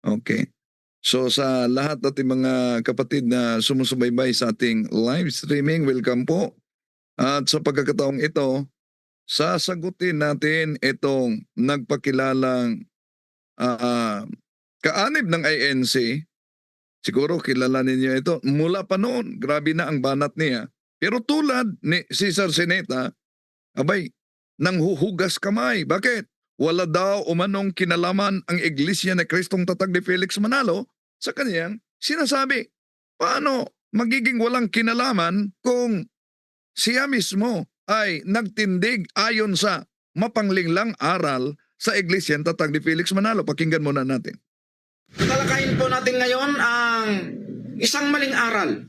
Okay. So sa lahat nating mga kapatid na sumusubaybay sa ating live streaming, welcome po. At sa pagkakataong ito, sasagutin natin itong nagpakilalang kaanib ng INC. Siguro kilala ninyo ito. Mula pa noon, grabe na ang banat niya. Pero tulad ni Cesar Sineta, abay, nanghuhugas kamay. Bakit? Wala daw umanong kinalaman ang Iglesia ni Kristong Tatag ni Felix Manalo sa kaniyang sinasabi. Paano magiging walang kinalaman kung siya mismo ay nagtindig ayon sa mapanglinglang aral sa Iglesia ng Tatag ni Felix Manalo? Pakinggan muna natin. Talakayin po natin ngayon ang isang maling aral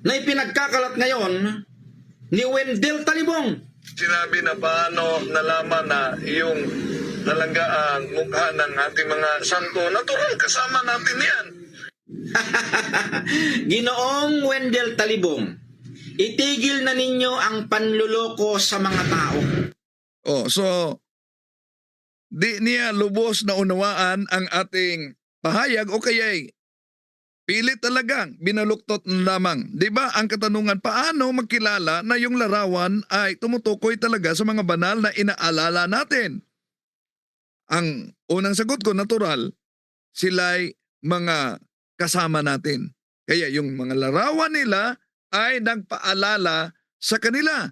na ipinagkakalat ngayon ni Wendell Talibong. Sinabi na paano nalaman na yung talaga ang mukha ng ating mga santo. Natural, kasama natin yan. Ginoong Wendell Talibong, itigil na ninyo ang panluloko sa mga tao. Oh, so di niya lubos na unawaan ang ating pahayag o kaya'y pilit talagang binaluktot lamang. Di ba ang katanungan, paano magkilala na yung larawan ay tumutukoy talaga sa mga banal na inaalala natin? Ang unang sagot ko, natural, sila'y mga kasama natin. Kaya yung mga larawan nila ay nagpaalala sa kanila.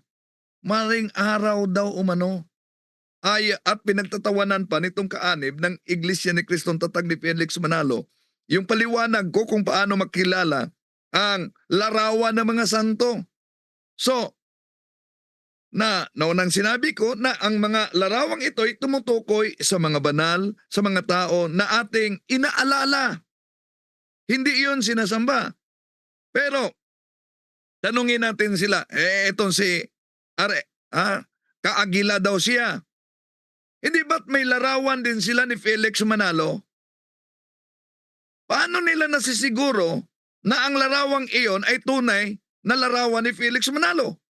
Maring araw daw umano ay at pinagtatawanan pa nitong kaanib ng Iglesia ni Kristong Tatag ni Felix Manalo yung paliwanag ko kung paano makilala ang larawan ng mga santo. So, naunang sinabi ko na ang mga larawang ito ay tumutukoy sa mga banal, sa mga tao na ating inaalala. Hindi iyon sinasamba. Pero, tanungin natin sila, itong si Kaagila daw siya. Hindi ba't may larawan din sila ni Felix Manalo? Paano nila nasisiguro na ang larawang iyon ay tunay na larawan ni Felix Manalo?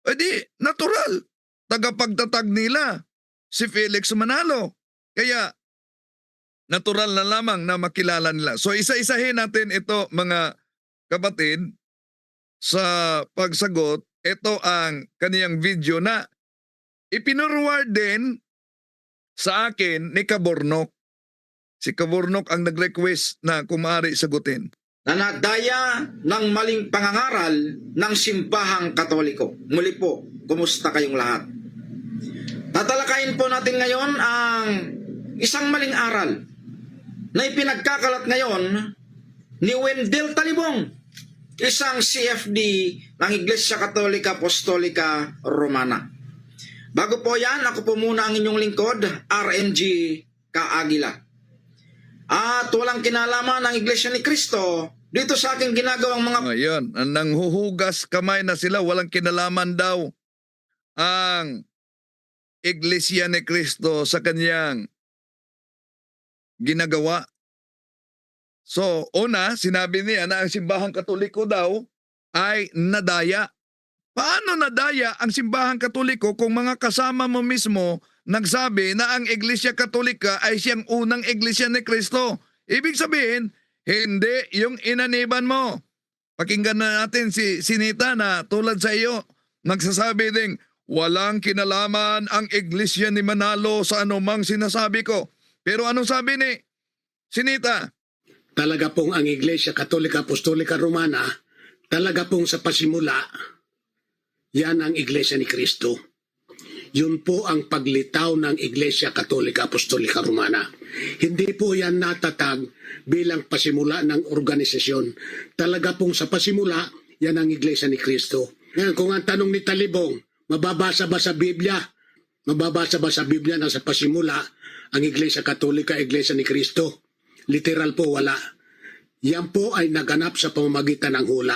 E di, natural. Tagapagtatag nila si Felix Manalo. Kaya, natural na lamang na makilala nila. So isa-isahin natin ito mga kapatid sa pagsagot. Ito ang kaniyang video na ipinurward din sa akin ni Kabornok. Si Kabornok ang nag-request na kung maaari sagutin. Na nadaya ng maling pangangaral ng simbahang Katoliko. Muli po, kumusta kayong lahat? Tatalakayin po natin ngayon ang isang maling aral na ipinagkakalat ngayon ni Wendell Talibong, isang CFD ng Iglesia Katolika Apostolika Romana. Bago po yan, ako po muna ang inyong lingkod, RNG Kaagila. At walang kinalaman ng Iglesia ni Kristo dito sa aking ginagawang mga... Ayun, nanghuhugas kamay na sila, walang kinalaman daw ang Iglesia ni Kristo sa kanyang ginagawa. So, una, sinabi niya na ang simbahang Katoliko daw ay nadaya. Paano nadaya ang simbahang Katoliko kung mga kasama mo mismo nagsabi na ang Iglesia Katolika ay siyang unang Iglesia ni Kristo? Ibig sabihin, hindi yung inaniban mo. Pakinggan na natin si Sinita na tulad sa iyo, nagsasabi ding walang kinalaman ang Iglesia ni Manalo sa anumang sinasabi ko. Pero anong sabi ni Sinita? Talaga pong ang Iglesia Katolika Apostolika Romana, talaga pong sa pasimula, yan ang Iglesia ni Kristo. Yun po ang paglitaw ng Iglesia Katolika Apostolika Romana. Hindi po yan natatag bilang pasimula ng organisasyon. Talaga pong sa pasimula, yan ang Iglesia ni Kristo. Ngayon, kung ang tanong ni Talibong, mababasa ba sa Biblia? Mababasa ba sa Biblia na sa pasimula, ang Iglesia Katolika, Iglesia ni Kristo? Literal po, wala. Yan po ay naganap sa pamamagitan ng hula.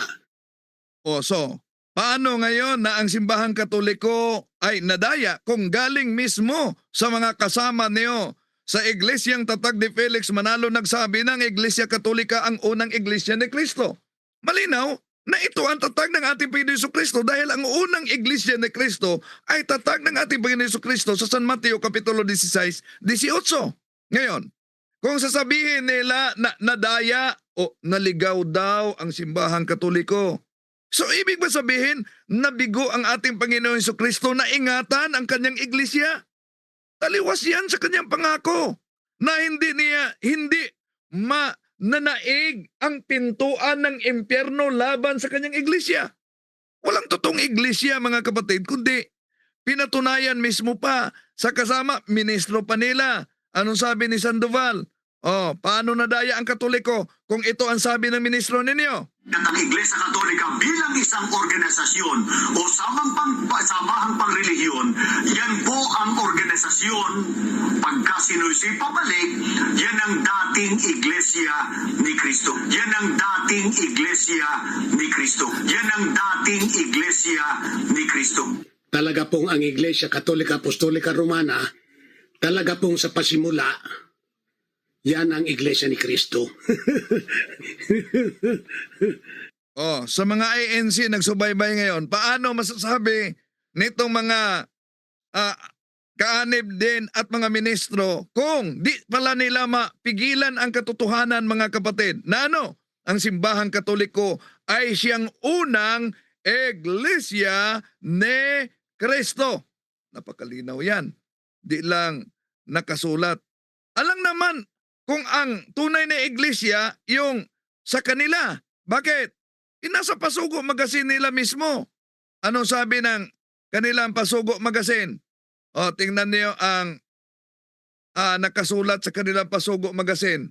So, paano ngayon na ang simbahang Katoliko ay nadaya kung galing mismo sa mga kasama niyo sa Iglesyang Tatag ni Felix Manalo nagsabi ng Iglesia Katolika ang unang Iglesia ni Kristo? Malinaw na ito ang tatag ng ating Panginoon Jesucristo dahil ang unang Iglesia ni Kristo ay tatag ng ating Panginoon Jesucristo sa San Mateo Kapitulo 16, 18. Ngayon, kung sasabihin nila na nadaya o naligaw daw ang simbahang Katoliko, so ibig ba sabihin nabigo ang ating Panginoon Jesucristo na ingatan ang kanyang iglesia? Taliwas yan sa kanyang pangako na hindi mananaig ang pintuan ng impyerno laban sa kanyang iglesia. Walang totoong iglesia, mga kapatid, kundi pinatunayan mismo pa sa kasama ministro pa nila. Anong sabi ni Sandoval? Paano nadaya ang Katoliko kung ito ang sabi ng ministro ninyo? Ang Iglesia Katolika bilang isang organisasyon o samahang pangrelihiyon, yan po ang organisasyon pagka sinusi pabalik, yan ang dating Iglesia ni Kristo. Yan ang dating Iglesia ni Kristo. Yan ang dating Iglesia ni Kristo. Talaga pong ang Iglesia Katolika Apostolika Romana, talaga pong sa pasimula, yan ang Iglesia ni Kristo. Sa mga ANC nagsubaybay ngayon, paano masasabi nitong mga kaanib din at mga ministro kung di pala nila mapigilan ang katotohanan, mga kapatid, na ang simbahang Katoliko ay siyang unang Iglesia ni Kristo. Napakalinaw yan. Di lang nakasulat. Alam naman kung ang tunay na iglesia yung sa kanila. Bakit? Inasa Pasugo Magazine nila mismo. Anong sabi ng kanilang Pasugo Magazine? Tingnan niyo ang nakasulat sa kanilang Pasugo Magazine.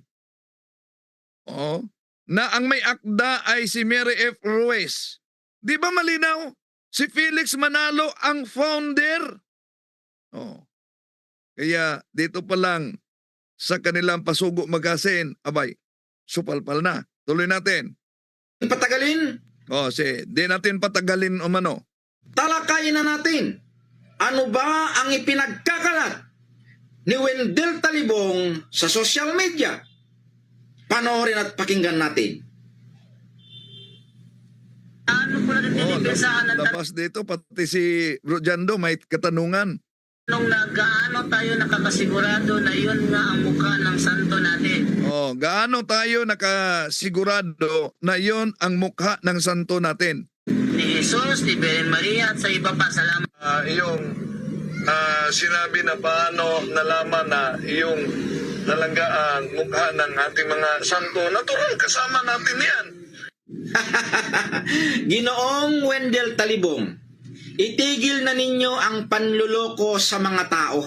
Na ang may akda ay si Mary F. Ruiz. Di ba malinaw? Si Felix Manalo ang founder. Kaya dito pa lang sa kanilang Pasugo Magazine, abay, supalpal na. Tuloy natin. Patagalin, Di natin patagalin umano. talakayin na natin. Ano ba ang ipinagkakalat ni Wendell Talibong sa social media? Panoorin at pakinggan natin. Ano po natin dinipensahan ng Labas dito, pati si Rojando may katanungan. tanong na gaano tayo nakakasigurado na yun nga ang mukha ng santo natin? Gaano tayo nakasigurado na yon ang mukha ng santo natin? Ni Jesus, ni Belen Maria at sa iba pa. Salamat. Yung sinabi na paano nalaman na yung talaga ang mukha ng ating mga santo, natural kasama natin yan. Ginoong Wendell Talibong, itigil na ninyo ang panluloko sa mga tao.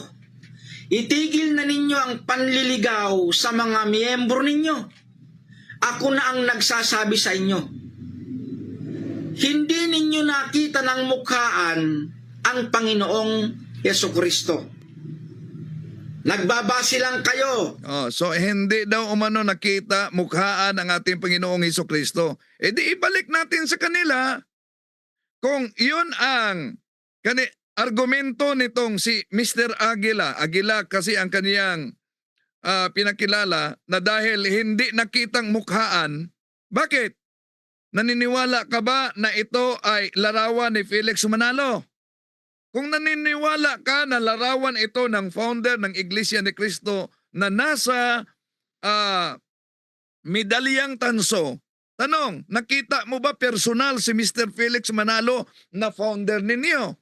Itigil na ninyo ang panliligaw sa mga miyembro ninyo. Ako na ang nagsasabi sa inyo. Hindi ninyo nakita ng mukhaan ang Panginoong Jesucristo. Nagbabase lang kayo. So hindi daw umano nakita mukhaan ang ating Panginoong Hesukristo. Di ibalik natin sa kanila kung yun ang argumento nitong si Mr. Aguila kasi ang kaniyang pinakilala na dahil hindi nakitang mukhaan, bakit? Naniniwala ka ba na ito ay larawan ni Felix Manalo? Kung naniniwala ka na larawan ito ng founder ng Iglesia ni Cristo na nasa medalyang tanso, tanong, nakita mo ba personal si Mr. Felix Manalo na founder ninyo?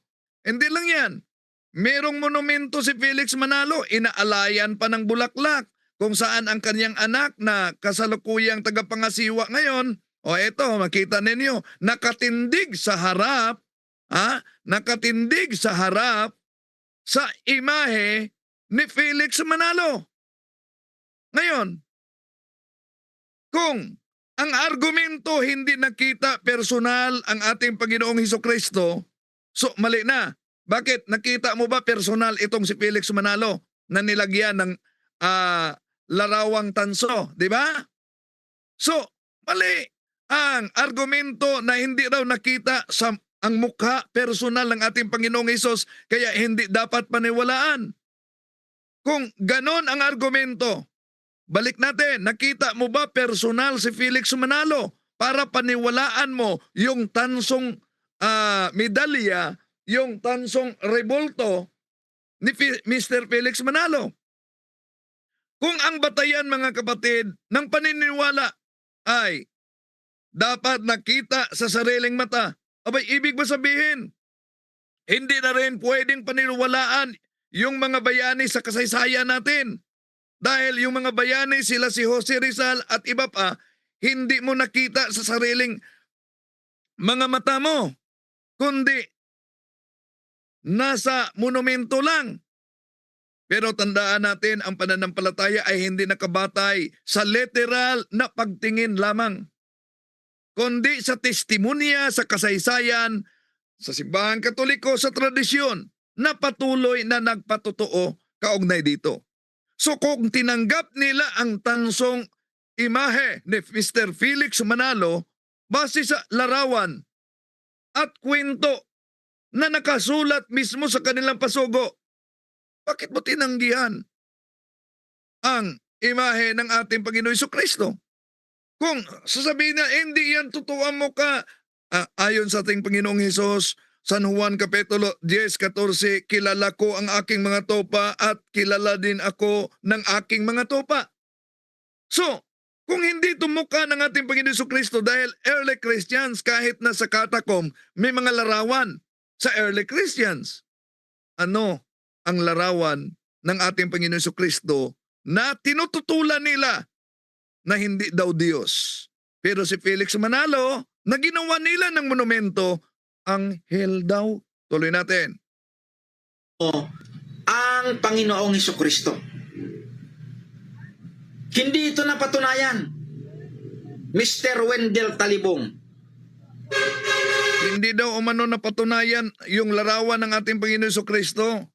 Hindi lang yan. Merong monumento si Felix Manalo, inaalayan pa ng Bulaklak, kung saan ang kanyang anak na kasalukuyang tagapangasiwa ngayon, eto, makita ninyo, nakatindig sa harap sa imahe ni Felix Manalo. Ngayon, kung ang argumento hindi nakita personal ang ating Panginoong Hesukristo, so mali na. Bakit? Nakita mo ba personal itong si Felix Manalo na nilagyan ng larawang tanso, di ba? So, mali ang argumento na hindi raw nakita ang mukha personal ng ating Panginoong Hesus, kaya hindi dapat paniwalaan. Kung ganon ang argumento, balik natin, nakita mo ba personal si Felix Manalo para paniwalaan mo yung tansong medalya, yung tansong rebulto ni Mr. Felix Manalo? Kung ang batayan, mga kapatid, ng paniniwala ay dapat nakita sa sariling mata, abay, ibig ba sabihin, hindi na rin pwedeng paniniwalaan yung mga bayani sa kasaysayan natin. Dahil yung mga bayani, sila si Jose Rizal at iba pa, hindi mo nakita sa sariling mga mata mo, kundi nasa monumento lang. Pero tandaan natin, ang pananampalataya ay hindi nakabatay sa literal na pagtingin lamang, kundi sa testimonya, sa kasaysayan, sa simbahang Katoliko, sa tradisyon na patuloy na nagpatotoo kaugnay dito. So kung tinanggap nila ang tansong imahe ni Mr. Felix Manalo base sa larawan at kwento na nakasulat mismo sa kanilang pasugo, bakit mo tinanggihan ang imahe ng ating Panginoon Jesucristo? Kung sasabihin na hindi yan totoo mo ka, ayon sa ating Panginoong Hesus, San Juan Kapitulo 10:14, kilala ko ang aking mga tupa at kilala din ako ng aking mga tupa. So, kung hindi tumuka ng ating Panginoon Jesucristo, dahil early Christians, kahit na sa katakom, may mga larawan sa early Christians. Ano ang larawan ng ating Panginoon Jesucristo na tinututulan nila na hindi daw Diyos? Pero si Felix Manalo, na ginawa nila ng monumento, anghel daw. Tuloy natin. Ang Panginoong Hesukristo. Hindi ito napatunayan. Mr. Wendell Talibong. Hindi daw umano napatunayan yung larawan ng ating Panginoon Jesucristo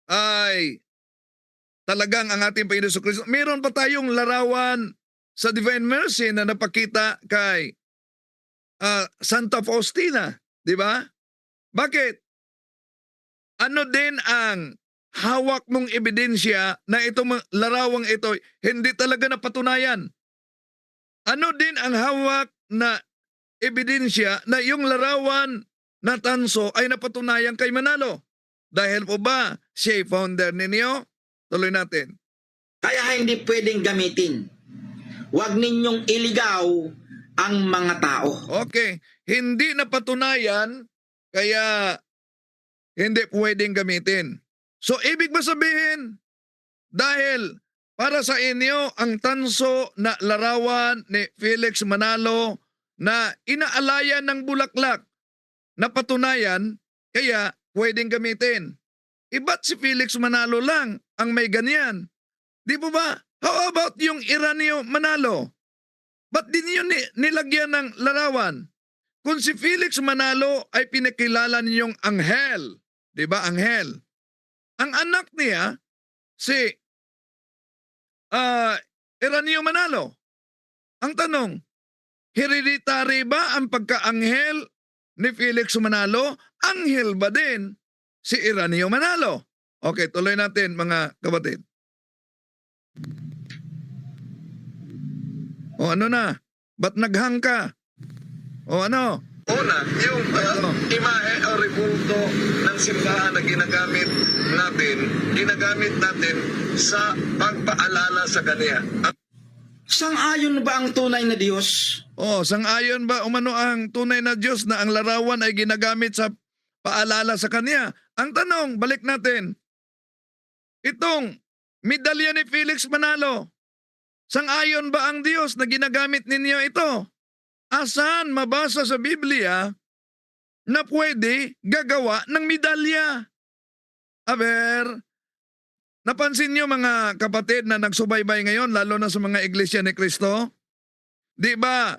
ay talagang ang ating Panginoon Jesucristo. Meron pa tayong larawan sa Divine Mercy na napakita kay Santa Faustina, di ba? Bakit? Ano din ang hawak mong ebidensya na itong larawang ito hindi talaga napatunayan? Ano din ang hawak na ebidensya na yung larawan na tanso ay napatunayan kay Manalo? Dahil po ba siya founder ninyo? Tuloy natin. Kaya hindi pwedeng gamitin. Huwag ninyong iligaw ang mga tao. Okay, hindi napatunayan kaya hindi pwedeng gamitin. So ibig ba sabihin, dahil para sa inyo ang tanso na larawan ni Felix Manalo na inaalaya ng bulaklak na patunayan, kaya pwedeng gamitin. Iba't si Felix Manalo lang ang may ganyan. Di po ba? How about yung Iranio Manalo? Ba't din yun nilagyan ng larawan? Kung si Felix Manalo ay pinakilala ninyong anghel, di ba anghel? Ang anak niya, si Iranio Manalo. Ang tanong, hereditary ba ang pagka-anghel ni Felix Manalo? Anghel ba din si Iranio Manalo? Okay, tuloy natin mga kapatid. O ano na? Ba't naghang ka? O ano? Una, yung imahe o rebulto ng simbahan na ginagamit natin sa pagpaalala sa Kanya. Sang-ayon ba ang tunay na Diyos? O, sang-ayon ba umano ang tunay na Diyos na ang larawan ay ginagamit sa paalala sa Kanya? Ang tanong, balik natin. Itong medalya ni Felix Manalo, sang-ayon ba ang Diyos na ginagamit ninyo ito? Asan mabasa sa Biblia na pwede gagawa ng medalya? Aber, napansin nyo mga kapatid na nagsubaybay ngayon, lalo na sa mga iglesia ni Cristo? Di ba?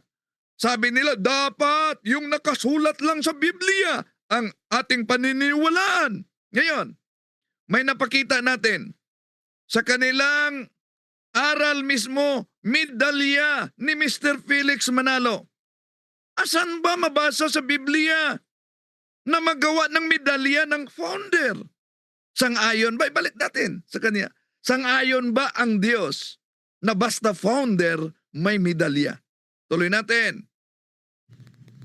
Sabi nila, dapat yung nakasulat lang sa Biblia ang ating paniniwalaan. Ngayon, may napakita natin sa kanilang aral mismo, medalya ni Mr. Felix Manalo. Asan ba mabasa sa Biblia na magawa ng medalya ng founder? Sang-ayon ba? Ibalik natin sa kanya. Sang-ayon ba ang Diyos na basta founder may medalya? Tuloy natin.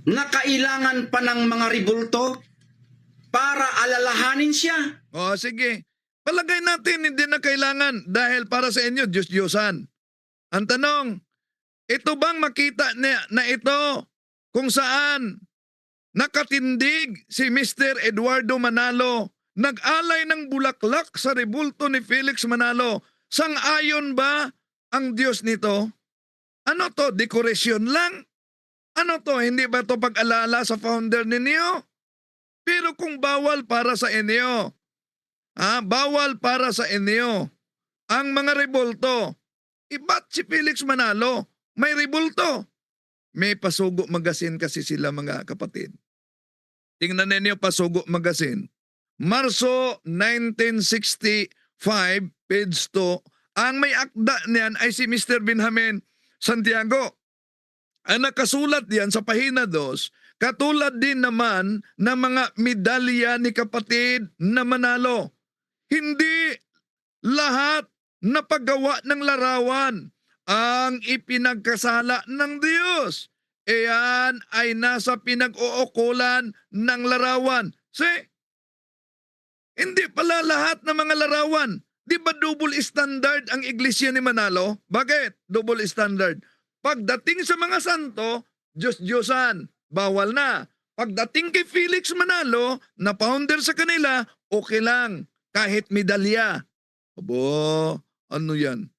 Na kailangan pa ng mga rebulto para alalahanin siya? O sige, Palagay natin hindi na kailangan dahil para sa inyo, Diyos-Diyosan. Ang tanong, ito bang makita na ito kung saan nakatindig si Mr. Eduardo Manalo, nag-alay ng bulaklak sa rebulto ni Felix Manalo? Sang-ayon ba ang Diyos nito? Ano to? Dekorasyon lang? Ano to? Hindi ba to pag-alala sa founder ninyo? Pero kung bawal para sa inyo, bawal para sa inyo ang mga rebulto, iba't si Felix Manalo may rebulto? May Pasugo Magazine kasi sila, mga kapatid. Tingnan ninyo Pasugo Magazine. Marso 1965, page 2, ang may akda niyan ay si Mr. Benjamin Santiago. Ang nakasulat diyan sa pahina 2, katulad din naman ng mga medalya ni kapatid na Manalo. Hindi lahat na paggawa ng larawan ang ipinagkasala ng Diyos. Iyan ay nasa pinag-uukulan ng larawan. Hindi pala lahat ng mga larawan. Di ba double standard ang iglesia ni Manalo? Bakit double standard? Pagdating sa mga santo, Diyos-Diyosan, bawal na. Pagdating kay Felix Manalo, na founder sa kanila, okay lang. Kahit medalya. Abo, ano yan?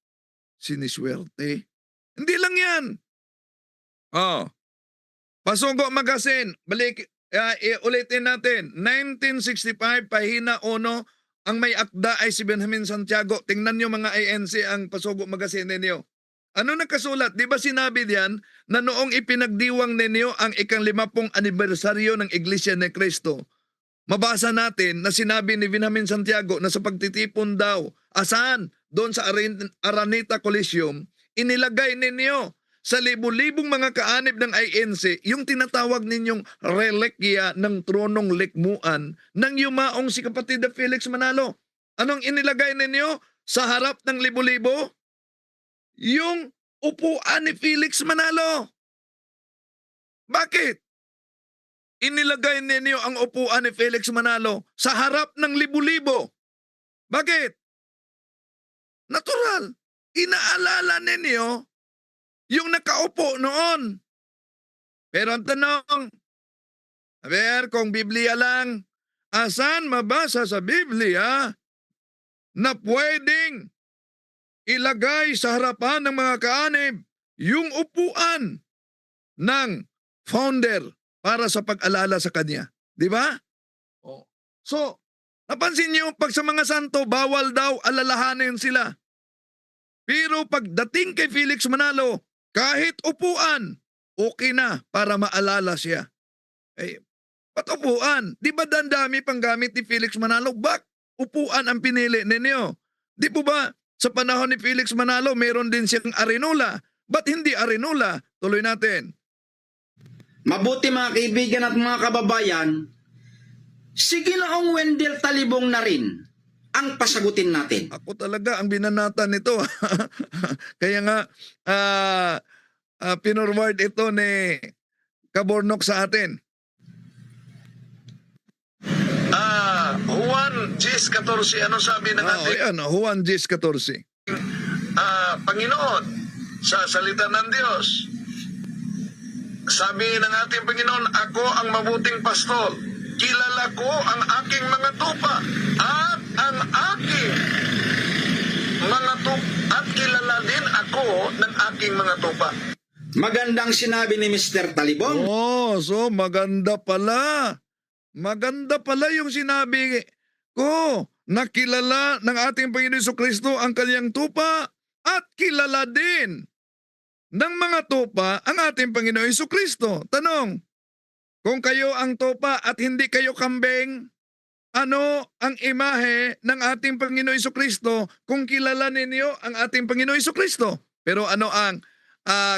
Siniswerte? Hindi lang yan. Pasugo Magazine, balik, ulitin natin. 1965, pahina 1, ang may akda ay si Benjamin Santiago. Tingnan nyo mga ANC ang Pasugo Magazine ninyo. Ano nakasulat? Di ba sinabi diyan na noong ipinagdiwang ninyo ang ika-50 anibersaryo ng Iglesia ni Cristo, mabasa natin na sinabi ni Benjamin Santiago na sa pagtitipon daw, asan? Doon sa Araneta Coliseum, inilagay ninyo sa libu-libong mga kaanib ng INC yung tinatawag ninyong relikya ng tronong likmuan ng yumaong si kapatid na Felix Manalo. Anong inilagay ninyo sa harap ng libu-libo? Yung upuan ni Felix Manalo. Bakit? Inilagay ninyo ang upuan ni Felix Manalo sa harap ng libu-libo. Bakit? Natural. Inaalala ninyo yung nakaupo noon. Pero ang tanong, kung Biblia lang, asan mabasa sa Biblia na pwedeng ilagay sa harapan ng mga kaanib yung upuan ng founder para sa pag-alala sa kanya? Di ba? So, napansin niyo, pag sa mga santo, bawal daw alalahanin sila. Pero pagdating kay Felix Manalo, kahit upuan, okay na para maalala siya. Ba't upuan? Di ba dandami pang gamit ni Felix Manalo? Bak upuan ang pinili ninyo? Di po ba sa panahon ni Felix Manalo, meron din siyang arenola? Ba't hindi arenola? Tuloy natin. Mabuti mga kaibigan at mga kababayan, si Ginoong Wendell Talibong na rin ang pasagutin natin. Ako talaga ang binanatan nito. Kaya nga, pinorward ito ni Kabornok sa atin. Juan 10:14, ano sabi ng ating Ayan, Juan 10:14. Panginoon sa salita ng Diyos? Sabi ng ating Panginoon, ako ang mabuting pastol. Kilala ko ang aking mga tupa at ang aking mga tupa at kilala din ako ng aking mga tupa. Magandang sinabi ni Mr. Talibong. So maganda pala. Maganda pala yung sinabi ko. Nakilala ng ating Panginoon Jesucristo ang kanyang tupa at kilala din ng mga tupa ang ating Panginoon Jesucristo. Tanong, kung kayo ang tupa at hindi kayo kambing, ano ang imahe ng ating Panginoon Jesucristo kung kilala ninyo ang ating Panginoon Jesucristo? Pero ano ang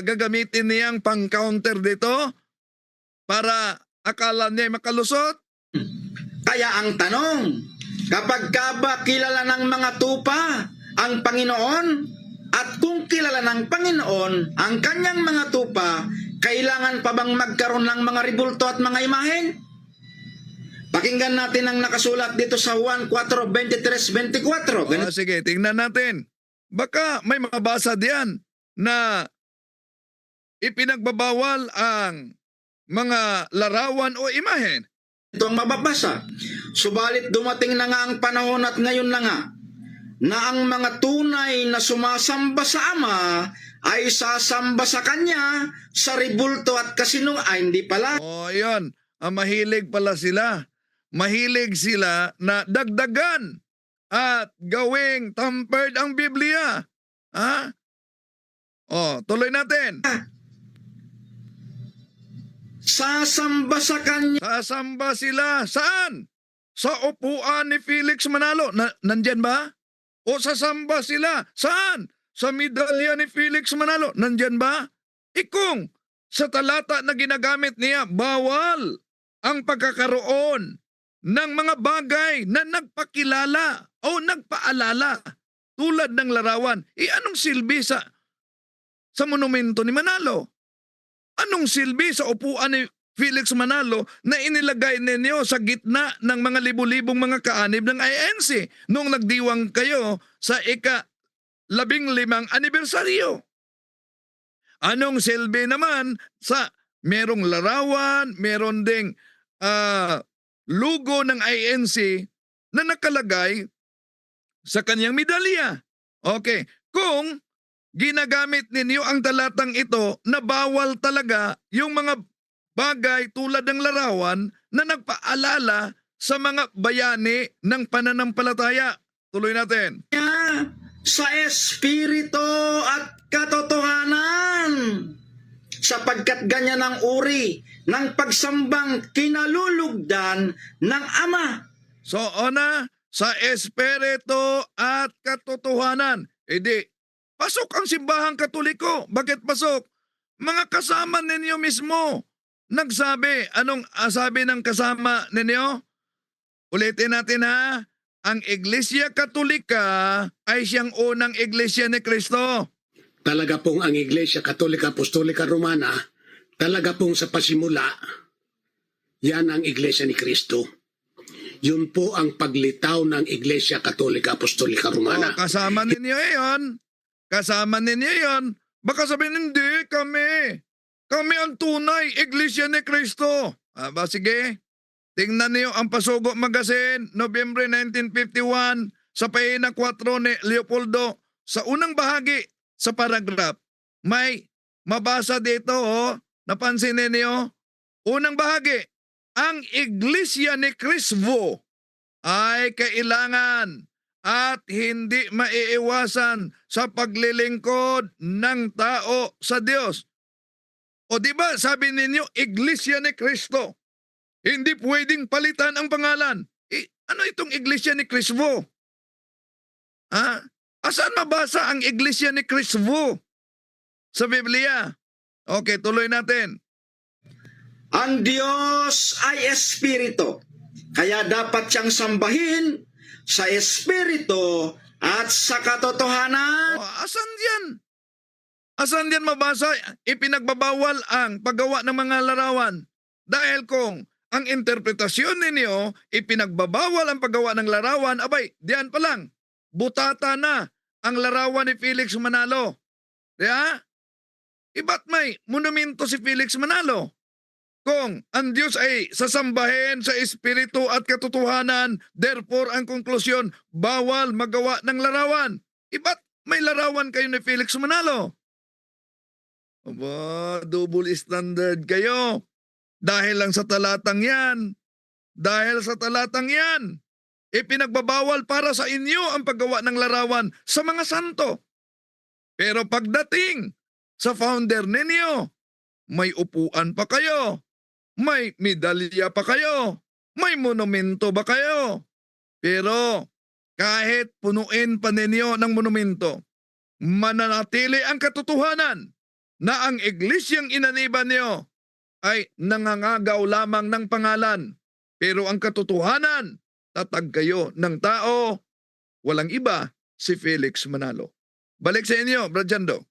gagamitin niyang pang-counter dito para akala niya makalusot? Kaya ang tanong, kapag ka ba kilala ng mga tupa ang Panginoon at kung kilala ng Panginoon ang kanyang mga tupa, kailangan pa bang magkaroon ng mga rebulto at mga imahen? Pakinggan natin ang nakasulat dito sa Juan 4:23-24. Ganito Sige, tingnan natin. Baka may mabasa diyan na ipinagbabawal ang mga larawan o imahen. ang mababasa. Subalit dumating na nga ang panahon at ngayon na nga na ang mga tunay na sumasamba sa Ama ay sasamba sa Kanya sa ribulto at kasinung hindi pala. Ayun. Mahilig pala sila. Mahilig sila na dagdagan at gawing tampered ang Biblia. Ha? Tuloy natin. Sasamba sa Kanya. Sasamba sila. Saan? Sa upuan ni Felix Manalo. Nandyan ba? O sasamba sila. Saan? Sa medalya ni Felix Manalo. Nandyan ba? Kung sa talata na ginagamit niya, bawal ang pagkakaroon ng mga bagay na nagpakilala o nagpaalala tulad ng larawan. Anong silbi sa monumento ni Manalo? Anong silbi sa upuan ni Felix Manalo na inilagay ninyo sa gitna ng mga libu-libong mga kaanib ng INC nung nagdiwang kayo sa ika-15 anibersaryo? Anong silbi naman sa merong larawan, meron ding logo ng INC na nakalagay sa kanyang medalya? Okay, kung ginagamit ninyo ang talatang ito na bawal talaga yung mga bagay tulad ng larawan na nagpaalala sa mga bayani ng pananampalataya. Tuloy natin. Sa espiritu at katotohanan, sapagkat ganyan ang uri ng pagsambang kinalulugdan ng Ama. So, sa espiritu at katotohanan. Pasok ang simbahang Katoliko. Bakit pasok? Mga kasama ninyo mismo nagsabi. Anong sabi ng kasama ninyo? Ulitin natin ha. Ang Iglesia Katolika ay siyang unang Iglesia ni Kristo. Talaga pong ang Iglesia Katolika Apostolika Romana, talaga pong sa pasimula, yan ang Iglesia ni Kristo. Yun po ang paglitaw ng Iglesia Katolika Apostolika Romana. Kasama ninyo yon. Kasama ninyo yon. Baka sabihin, hindi, kami. Kami ang tunay, Iglesia ni Kristo. Sige. Tingnan niyo ang Pasugo Magazine, November 1951, sa pahina 4 ni Leopoldo. Sa unang bahagi, sa paragraph, may mabasa dito, napansin niyo? Unang bahagi, ang Iglesia ni Cristo ay kailangan at hindi maiiwasan sa paglilingkod ng tao sa Diyos. O di ba sabi ninyo, Iglesia ni Cristo. Hindi pwedeng palitan ang pangalan. Ano itong Iglesia ni Cristo? Saan mabasa ang Iglesia ni Cristo sa Biblia? Okay, tuloy natin. Ang Diyos ay espiritu, kaya dapat siyang sambahin sa espiritu at sa katotohanan. Asan yan? Asan yan mabasa? Ipinagbabawal ang paggawa ng mga larawan. Dahil kung ang interpretasyon ninyo, ipinagbabawal ang paggawa ng larawan, abay, diyan pa lang, butata na ang larawan ni Felix Manalo. Kaya, iba't may monumento si Felix Manalo? Kung ang Diyos ay sasambahin sa espiritu at katotohanan, therefore ang konklusyon, bawal magawa ng larawan. Iba't may larawan kayo ni Felix Manalo? Double standard kayo. Dahil lang sa talatang yan. Dahil sa talatang yan. Ipinagbabawal para sa inyo ang paggawa ng larawan sa mga santo. Pero pagdating sa founder ninyo, may upuan pa kayo. May medalya pa kayo. May monumento ba kayo? Pero kahit punuin pa ninyo ng monumento, mananatili ang katotohanan na ang iglesyang inaniban niyo ay nangangagaw lamang ng pangalan. Pero ang katotohanan, tatag kayo ng tao, walang iba si Felix Manalo. Balik sa inyo, Brad Jando.